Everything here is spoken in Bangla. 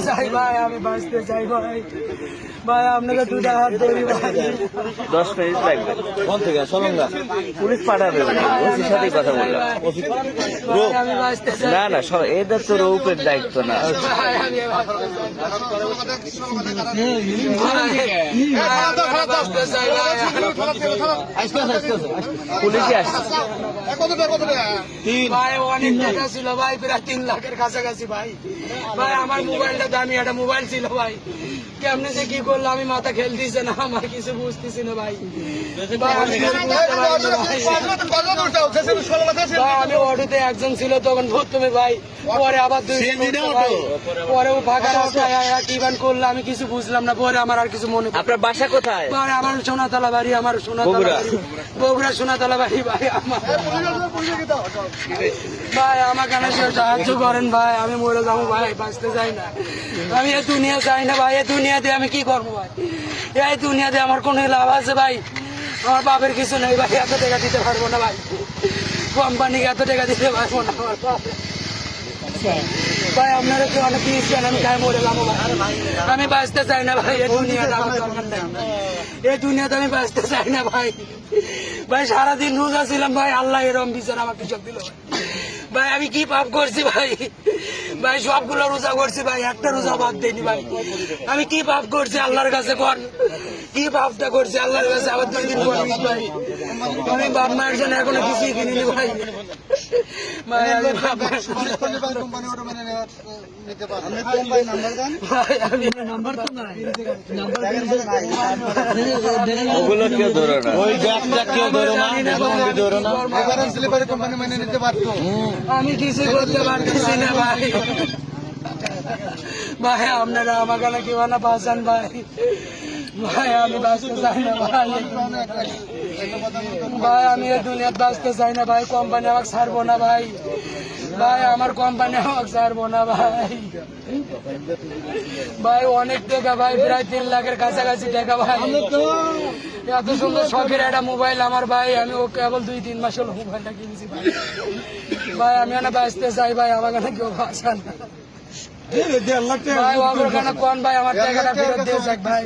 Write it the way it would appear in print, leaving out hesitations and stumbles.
চাই ভাই, আমি বাঁচতে চাই ভাই। ভাই আপনাকে দুটা হাত ধরি ভাই। 10 মিনিট লাগবে। কোন থেকে সলঙ্গা পুলিশ পাঠাবে, ওসির সাথেই কথা বললাম। ভাই, আমি বাঁচতে চাই। না না, এটা তো রৌপের দায়িত্ব না। ভাই, আমি বাঁচতে চাই ভাই। পুলিশে আসছে। ভাই অনেক টাকা ছিল ভাই, প্রায় 3 লাখের কাছাকাছি ভাই। ভাই আমার মোবাইলটা দামি একটা মোবাইল ছিল ভাই। কেমনে যে কি করলো আমি মাথা খেলতেছে না, আমার কিছু বুঝতেছি না ভাই। ভাই, আমি কিছু বুঝতে পারি না ভাই। ভাই, আমি অটোতে একজন ছিল তখন প্রথমে ভাই, পরে আবার 2 ভাই, পরেও ফাঁকা রাস্তায় কিবান করলো আমি কিছু বুঝলাম না। পরে আমার আর কিছু মনে পড়ে। আপনার বাসা কোথায়? ভাই আমার সোনাতলা বাড়ি, আমার সোনাতলা বাড়ি, বগুড়া সোনাতলা বাড়ি ভাই আমার। ভাই আমাকে সাহায্য করেন ভাই, আমি মরে যাবো ভাই, বাঁচতে চাই না। আমি এই দুনিয়া চাই না ভাই। এই দুনিয়াতে আমি কি করবো ভাই? এই দুনিয়াতে আমার কোনো লাভ আছে ভাই? আমার বাপের কিছু নেই ভাই, এত টাকা দিতে পারবো না ভাই। কোম্পানিকে এত টাকা দিতে পারবো না আমার বাপ। ভাই আপনারা কি অনেক দিয়েছেন, আমি খাই মরে যাবো ভাই। আমি বাঁচতে চাই না ভাই, এই দুনিয়াতে আমার দরকার নেই। এই দুনিয়াতে আমি বাঁচতে চাই না ভাই। ভাই সারাদিন রোজা ছিলাম ভাই, আল্লাহ এরম বিচার আমাকে সব দিল ভাই। ভাই আমি কি পাপ করছি ভাই? ভাই সবগুলো রোজা করছি ভাই, একটা রোজা বাদ দেয়নি ভাই। আমি কি পাপ করছি আল্লাহর কাছে কোন? কি পাপটা করছি আল্লাহর কাছে? আবার 2 দিন পর ঈদ ভাই। আমি বাপ মায়ের জন্য এখনো কিছুই কিনিনি ভাই। ভাই আমি বাপ মায়ের ওগুলো কেউ ধরে না। ওই ব্যাগটা কেউ ধরো না, ধরো না। আমি কিছু করতে পারতেছি না ভাই। ভাই আপনারা আমাকে না কেউ না বাঁচান ভাই। ভাই আমি বাঁচতে চাই না ভাই। ভাই আমি এই দুনিয়াতে বাঁচতে চাই না ভাই। কোম্পানি আমাকে ছাড়বো না ভাই। ভাই আমার কোম্পানি আমাকে ছাড়বো না ভাই। ভাই অনেক টাকা ভাই, প্রায় 3 লাখের কাছাকাছি টাকা ভাই। এত সুন্দর শখের একটা মোবাইল আমার ভাই, আমি ও কেবল 2-3 মাস হলো মোবাইলটা কিনছি ভাই। ভাই আমি না বাঁচতে চাই ভাই, আমাকে না কেউ বাঁচান ভাই। ওখানে কোন ভাই আমার টাকাটা ফেরত দিয়ে যাক ভাই।